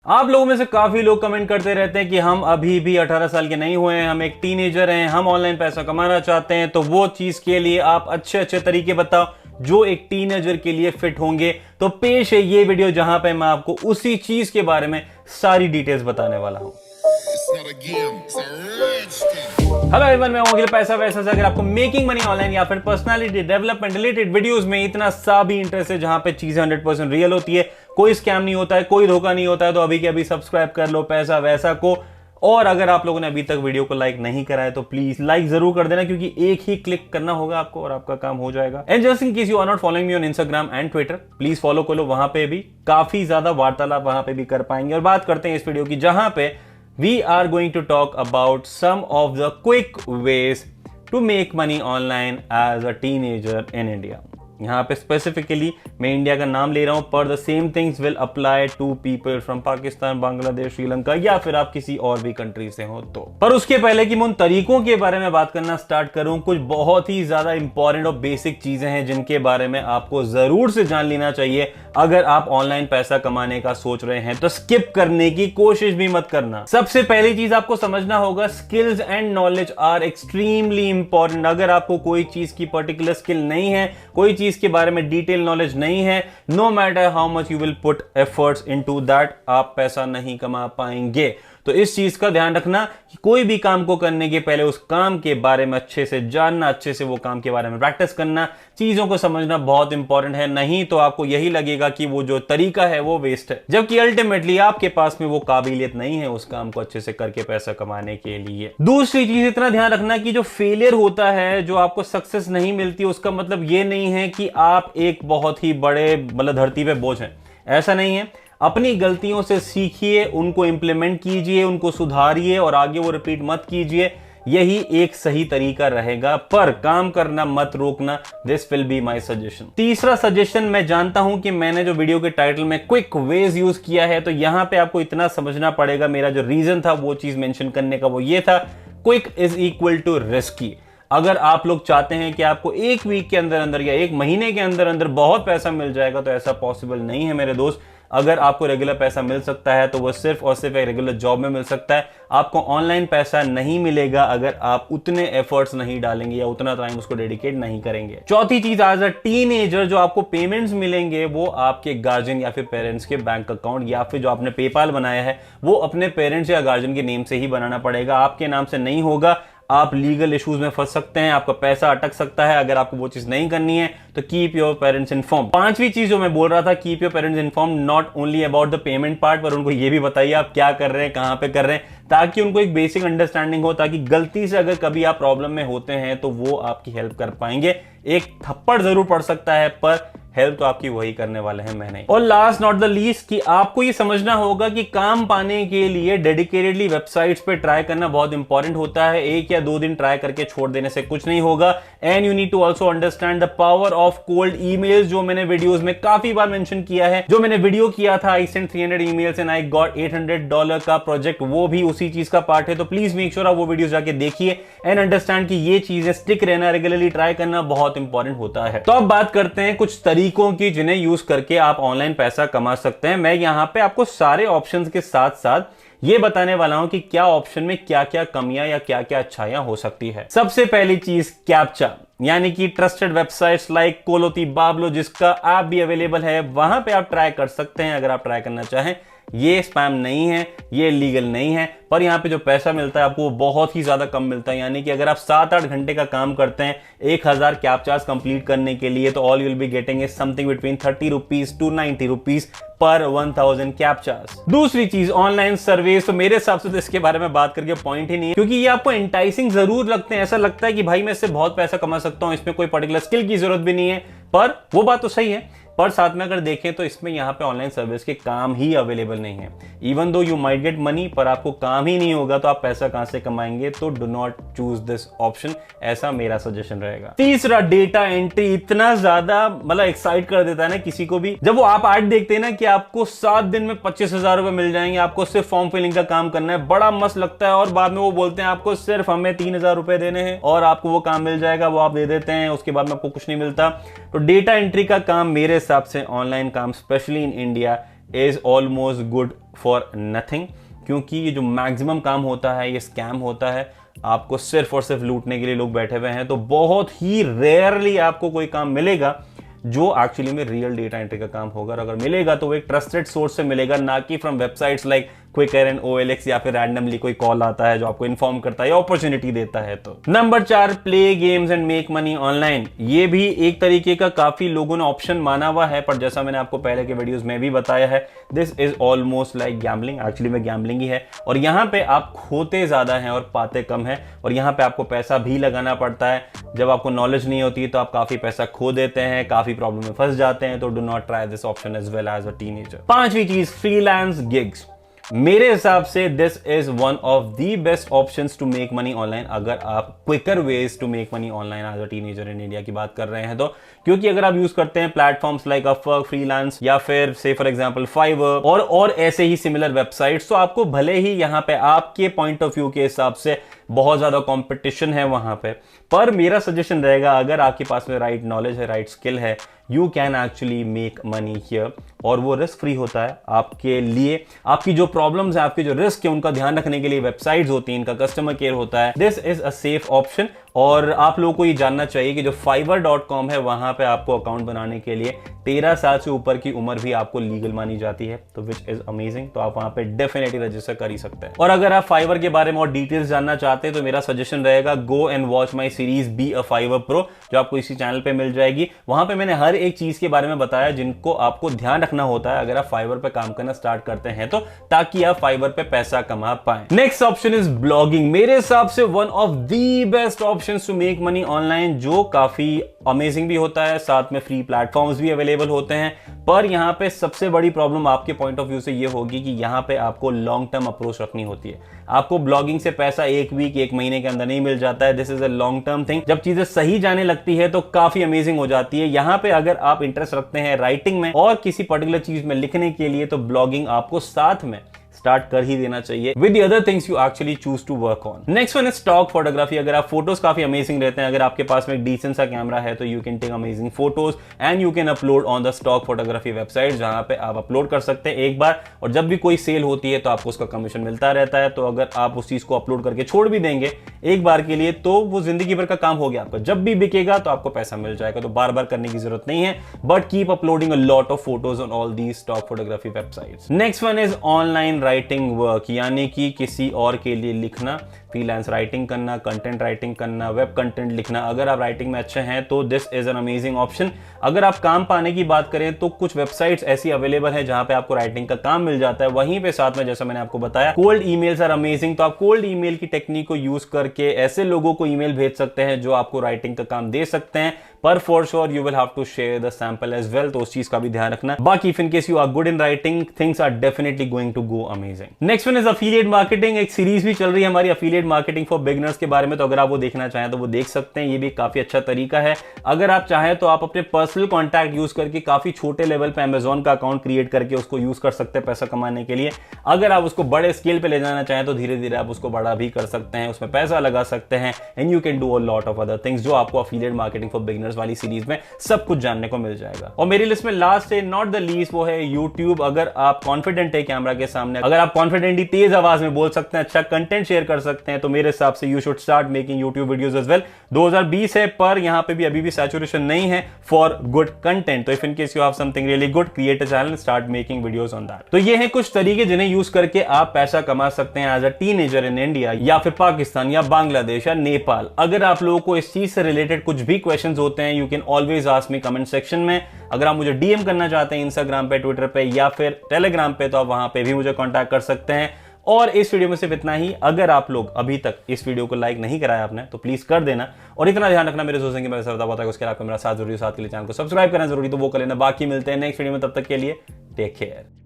आप लोगों में से काफी लोग कमेंट करते रहते हैं कि हम अभी भी 18 साल के नहीं हुए हैं, हम एक टीनेजर हैं, हम ऑनलाइन पैसा कमाना चाहते हैं। तो वो चीज के लिए आप अच्छे अच्छे तरीके बताओ जो एक टीनेजर के लिए फिट होंगे। तो पेश है ये वीडियो जहां पे मैं आपको उसी चीज के बारे में सारी डिटेल्स बताने वाला हूं। हेलो एवरीवन, मैं हूं अखिल पैसा वैसा से। अगर आपको मेकिंग मनी ऑनलाइन या फिर पर्सनालिटी डेवलपमेंट रिलेटेड वीडियोस में इतना सा भी इंटरेस्ट है जहां पे चीजें 100% रियल होती है, कोई स्कैम नहीं होता है, कोई धोखा नहीं होता है, तो अभी के अभी सब्सक्राइब कर लो पैसा वैसा को। और अगर आप लोगों ने अभी तक वीडियो को लाइक नहीं करा है तो प्लीज लाइक जरूर कर देना, क्योंकि एक ही क्लिक करना होगा आपको और आपका काम हो जाएगा। And just in case you are not following me on Instagram and Twitter, please follow कर लो। वहां पे भी काफी ज्यादा वार्तालाप वहां पे भी कर पाएंगे। और बात करते हैं इस वीडियो की जहां पे we are going to talk about some of the quick ways to make money online as a teenager in India। यहाँ पे स्पेसिफिकली मैं इंडिया का नाम ले रहा हूं, पर the same things will apply to people from Pakistan, Bangladesh, Sri Lanka या फिर आप किसी और भी कंट्री से हो तो। पर उसके पहले कि मैं उन तरीकों के बारे में बात करना स्टार्ट करूं, कुछ बहुत ही ज्यादा इंपॉर्टेंट और बेसिक चीजें हैं जिनके बारे में आपको जरूर से जान लेना चाहिए। अगर आप ऑनलाइन पैसा कमाने का सोच रहे हैं तो स्किप करने की कोशिश भी मत करना। सबसे पहली चीज आपको समझना होगा, skills and knowledge are extremely important. अगर आपको कोई चीज की पर्टिकुलर स्किल नहीं है, कोई चीज के बारे में डिटेल नॉलेज नहीं है, no matter how much you will put efforts into that, आप पैसा नहीं कमा पाएंगे। तो इस चीज का ध्यान रखना कि कोई भी काम को करने के पहले उस काम के बारे में अच्छे से जानना, अच्छे से वो काम के बारे में प्रैक्टिस करना, चीजों को समझना बहुत इंपॉर्टेंट है। नहीं तो आपको यही लगेगा कि वो जो तरीका है वो वेस्ट है, जबकि अल्टीमेटली आपके पास में वो काबिलियत नहीं है उस काम को अच्छे से करके पैसा कमाने के लिए। दूसरी चीज इतना ध्यान रखना कि जो फेलियर होता है, जो आपको सक्सेस नहीं मिलती, उसका मतलब ये नहीं है कि आप एक बहुत ही बड़े मतलब धरती पे बोझ हैं, ऐसा नहीं है। अपनी गलतियों से सीखिए, उनको इंप्लीमेंट कीजिए, उनको सुधारिए और आगे वो रिपीट मत कीजिए। यही एक सही तरीका रहेगा, पर काम करना मत रोकना। This will be my suggestion. तीसरा सजेशन, मैं जानता हूं कि मैंने जो वीडियो के टाइटल में क्विक वेज यूज किया है, तो यहां पे आपको इतना समझना पड़ेगा, मेरा जो रीजन था वो चीज मेंशन करने का वो ये था, quick is equal to risky. अगर आप लोग चाहते हैं कि आपको एक वीक के अंदर अंदर या एक महीने के अंदर अंदर बहुत पैसा मिल जाएगा, तो ऐसा पॉसिबल नहीं है मेरे दोस्त। अगर आपको रेगुलर पैसा मिल सकता है तो वो सिर्फ और सिर्फ एक रेगुलर जॉब में मिल सकता है। आपको ऑनलाइन पैसा नहीं मिलेगा अगर आप उतने एफर्ट्स नहीं डालेंगे या उतना टाइम उसको डेडिकेट नहीं करेंगे। चौथी चीज, एज अ टीनेजर जो आपको पेमेंट्स मिलेंगे वो आपके गार्जियन या फिर पेरेंट्स के बैंक अकाउंट या फिर जो आपने पेपाल बनाया है वो अपने पेरेंट्स या गार्जियन के नेम से ही बनाना पड़ेगा, आपके नाम से नहीं होगा। आप लीगल इश्यूज में फंस सकते हैं, आपका पैसा अटक सकता है अगर आपको वो चीज नहीं करनी है। तो कीप योर पेरेंट्स इन्फॉर्म। पांचवी चीज जो मैं बोल रहा था, keep your parents inform not only about the payment part, पर उनको ये भी बताइए आप क्या कर रहे हैं, कहां पे कर रहे हैं, ताकि उनको एक बेसिक अंडरस्टैंडिंग हो, ताकि गलती से अगर कभी आप प्रॉब्लम में होते हैं तो वो आपकी हेल्प कर पाएंगे। एक थप्पड़ जरूर पड़ सकता है पर हेल्प तो आपकी वही करने वाले हैं, मैं नहीं। और लास्ट नॉट द लीस्ट, कि आपको ये समझना होगा कि काम पाने के लिए डेडिकेटेडली वेबसाइट्स पे ट्राई करना बहुत इंपॉर्टेंट होता है। एक या दो दिन ट्राई करके छोड़ देने से कुछ नहीं होगा। And you need to also understand the power of cold emails, जो मैंने वीडियोस में काफी बार मेंशन किया है। जो मैंने वीडियो किया था, I sent 300 emails and I got $800 का प्रोजेक्ट, वो भी उसी चीज का पार्ट है। तो प्लीज मेक श्योर आप वो वीडियो जाके देखिए एंड अंडरस्टैंड कि ये चीजें स्टिक रहना, रेगुलरली ट्राई करना बहुत इंपॉर्टेंट होता है। तो अब बात करते हैं कुछ तरीकों की जिन्हें यूज करके आप ऑनलाइन पैसा कमा सकते हैं। मैं यहां पे आपको सारे ऑप्शंस के साथ साथ ये बताने वाला हूं कि क्या ऑप्शन में क्या क्या कमियां या क्या क्या अच्छाइयां हो सकती है। सबसे पहली चीज, कैप्चा, यानी कि ट्रस्टेड वेबसाइट्स लाइक कोलोती, बाबलो, जिसका ऐप भी अवेलेबल है, वहां पे आप ट्राई कर सकते हैं अगर आप ट्राई करना चाहें। ये स्पैम नहीं है, ये लीगल नहीं है, पर यहाँ पे जो पैसा मिलता है आपको वो बहुत ही ज्यादा कम मिलता है। यानी कि अगर आप 7-8 घंटे का काम करते हैं 1000 कैप्चास कंप्लीट करने के लिए, तो all you will be getting is something between 30 rupees to 90 rupees per 1000 कैप्चास। दूसरी चीज, ऑनलाइन सर्विस। तो मेरे हिसाब से तो इसके बारे में बात करके पॉइंट ही नहीं है, क्योंकि ये आपको एंटाइसिंग जरूर लगते हैं। ऐसा लगता है कि भाई मैं इससे बहुत पैसा कमा सकता हूं, इसमें कोई पर्टिकुलर स्किल की जरूरत भी नहीं है, पर वो बात तो सही है। पर साथ में अगर देखें तो इसमें यहाँ पे ऑनलाइन सर्विस के काम ही अवेलेबल नहीं है। Even though you might get money, पर आपको काम ही नहीं होगा तो आप पैसा कहां से कमाएंगे। तो do not choose this option, ऐसा मेरा सजेशन रहेगा। तीसरा, डेटा एंट्री। इतना ज्यादा मतलब एक्साइट कर देता है ना किसी को भी जब वो आप ऐड देखते हैं ना कि आपको 7 दिन में 25,000 रुपए मिल जाएंगे, आपको सिर्फ फॉर्म फिलिंग का काम करना है, बड़ा मस्त लगता है। और बाद में वो बोलते हैं आपको सिर्फ हमें 3,000 रुपए देने हैं और आपको वो काम मिल जाएगा, वो आप दे देते हैं, उसके बाद में आपको कुछ नहीं मिलता। तो डेटा एंट्री का काम मेरे हिसाब से ऑनलाइन काम specially in India is almost good for nothing, क्योंकि ये जो मैक्सिमम काम होता है ये स्कैम होता है। आपको सिर्फ और सिर्फ लूटने के लिए लोग बैठे हुए हैं। तो बहुत ही रेयरली आपको कोई काम मिलेगा जो एक्चुअली में रियल डेटा एंट्री का काम होगा, और अगर मिलेगा तो वो एक ट्रस्टेड सोर्स से मिलेगा, ना कि from websites like Quikr and OLX या फिर रैंडमली कोई कॉल आता है जो आपको इन्फॉर्म करता है या अपॉर्चुनिटी देता है। तो number 4, play games and make money online. ये भी एक तरीके का काफी लोगों ने ऑप्शन माना हुआ है, पर जैसा मैंने आपको पहले के वीडियोस में भी बताया है, this is almost like gambling. Actually में गैम्बलिंग ही है, और यहाँ पे आप खोते ज्यादा हैं और पाते कम है, और यहाँ पे आपको पैसा भी लगाना पड़ता है। जब आपको नॉलेज नहीं होती तो आप काफी पैसा खो देते हैं, काफी प्रॉब्लम में फंस जाते हैं। तो do not try this option as well as a teenager. 5वीं चीज, फ्रीलांस गिग्स। मेरे हिसाब से this is one of the best options to make money online, अगर आप quicker ways to make money online as a teenager in India की बात कर रहे हैं तो। क्योंकि अगर आप यूज करते हैं प्लेटफॉर्म्स लाइक अपवर्क, फ्रीलांस या फिर से फॉर एग्जांपल फाइवर और ऐसे ही सिमिलर वेबसाइट्स, तो आपको भले ही यहाँ पे आपके पॉइंट ऑफ व्यू के हिसाब से बहुत ज्यादा कंपटीशन है वहां पे, पर मेरा सजेशन रहेगा अगर आपके पास में राइट नॉलेज है, राइट स्किल है, you can actually make money here. और वो रिस्क फ्री होता है आपके लिए। आपकी जो प्रॉब्लम्स है, आपके जो रिस्क है, उनका ध्यान रखने के लिए वेबसाइट्स होती हैं, इनका कस्टमर केयर होता है। This is a safe option. और आप लोगों को ये जानना चाहिए कि जो fiverr.com है, वहां पे आपको अकाउंट बनाने के लिए 13 साल से ऊपर की उम्र भी आपको लीगल मानी जाती है, तो विच इज अमेजिंग। तो आप वहां पे डेफिनेटली रजिस्टर कर ही सकते हैं। और अगर आप फाइवर के बारे में और डिटेल्स जानना चाहते हैं तो मेरा सजेशन रहेगा, go and watch my series be a fibre pro, जो आपको इसी चैनल पे मिल जाएगी। वहां पे मैंने हर एक चीज के बारे में बताया जिनको आपको ध्यान रखना होता है अगर आप फाइवर पे काम करना स्टार्ट करते हैं तो, ताकि आप फाइवर पे पैसा कमा पाए। Next option is blogging. मेरे हिसाब से one of the best options to make money online, जो काफी अमेजिंग भी होता है, साथ में फ्री प्लेटफॉर्म्स भी अवेलेबल होते हैं। पर यहां पे सबसे बड़ी प्रॉब्लम आपके पॉइंट ऑफ व्यू से ये होगी कि यहां पे आपको लॉन्ग टर्म अप्रोच रखनी होती है। आपको ब्लॉगिंग से पैसा एक वीक, एक महीने के अंदर नहीं मिल जाता है। This is a long term thing. जब चीजें सही जाने लगती है तो काफी अमेजिंग हो जाती है। यहां पे अगर आप इंटरेस्ट रखते हैं राइटिंग में और किसी पर्टिकुलर चीज में लिखने के लिए, तो ब्लॉगिंग आपको साथ में स्टार्ट कर ही देना चाहिए with the other things you actually choose to work on. Next one is stock photography. अगर आप फोटोज काफी अमेजिंग रहते हैं, अगर आपके पास में एक डिसेंट सा कैमरा है, तो you can take amazing photos and you can upload on the stock photography website, जहां पे आप अपलोड कर सकते हैं एक बार, और जब भी कोई सेल होती है तो आपको उसका कमीशन मिलता रहता है। तो अगर आप उस चीज को अपलोड करके छोड़ भी देंगे एक बार के लिए, तो वो जिंदगी भर का काम हो गया आपका। जब भी बिकेगा तो आपको पैसा मिल जाएगा, तो बार बार करने की जरूरत नहीं है। But keep uploading a lot of photos on all the stock photography websites. Next one is online writing work, यानी कि किसी और के लिए लिखना, फ्रीलांस राइटिंग करना, कंटेंट राइटिंग करना, वेब कंटेंट लिखना। अगर आप राइटिंग में अच्छे हैं तो this is an amazing option. अगर आप काम पाने की बात करें तो कुछ वेबसाइट्स ऐसी अवेलेबल है जहां पे आपको राइटिंग का काम मिल जाता है। वहीं पे साथ में, जैसा मैंने आपको बताया, कोल्ड ईमेल्स आर अमेजिंग। तो आप कोल्ड ईमेल की टेक्निक को यूज करके ऐसे लोगों को ईमेल भेज सकते हैं जो आपको राइटिंग का काम दे सकते हैं, पर for sure you will have to share the sample as well. तो उस चीज का भी ध्यान रखना। बाकी if in case you are good in writing, things are definitely going to go amazing. Next one is affiliate marketing. एक series भी चल रही है हमारी अफिलिएट मार्केटिंग फॉर बिगिनर्स के बारे में, तो अगर आप वो देखना चाहें तो वो देख सकते हैं। ये भी काफी अच्छा तरीका है। अगर आप चाहें तो आप अपने पर्सनल कॉन्टैक्ट यूज करके काफी छोटे लेवल पे अमेजॉन का अकाउंट क्रिएट करके उसको यूज कर सकते हैं पैसा कमाने के लिए। अगर आप उसको बड़े स्केल पे ले जाना चाहें तो धीरे धीरे आप उसको बड़ा भी कर सकते हैं, उसमें पैसा लगा सकते हैं, and you can do a lot of other things, जो आपको अफिलिएट मार्केटिंग फॉर बिगिनर्स वाली सीरीज में सब कुछ जानने को मिल जाएगा। और मेरी लिस्ट में लास्ट है, नॉट द लीस्ट, वो है यूट्यूब। अगर आप कॉन्फिडेंट है कैमरा के सामने, अगर आप कॉन्फिडेंटली तेज आवाज में बोल सकते हैं, अच्छा कंटेंट शेयर कर सकते हैं, तो मेरे हिसाब से you should start making YouTube videos as well. 2020 है, पर यहां पे भी अभी भी सैचुरेशन नहीं है फॉर गुड कंटेंट। तो if in case you have something really good, create a channel, start making videos on that. तो ये हैं कुछ तरीके जिन्हें यूज करके आप पैसा कमा सकते हैं as a teenager in India, या फिर पाकिस्तान या बांग्लादेश या नेपाल। अगर आप लोगों को इस चीज से रिलेटेड कुछ भी क्वेश्चंस होते हैं, you can always ask me comment section में। अगर आप मुझे डीएम करना चाहते हैं इंस्टाग्राम पे, ट्विटर पे या फिर टेलीग्राम पे, तो आप वहां पे भी मुझे कांटेक्ट कर सकते हैं। और इस वीडियो में सिर्फ इतना ही। अगर आप लोग अभी तक इस वीडियो को लाइक नहीं कराया आपने, तो प्लीज कर देना। और इतना ध्यान रखना, मेरे दोस्तों की मैं बताता हूं उसके अलावा मेरा साथ जरूरी, साथ के लिए चैनल को सब्सक्राइब करना जरूरी, तो वो कर लेना। बाकी मिलते हैं नेक्स्ट वीडियो में, तब तक के लिए टेक केयर।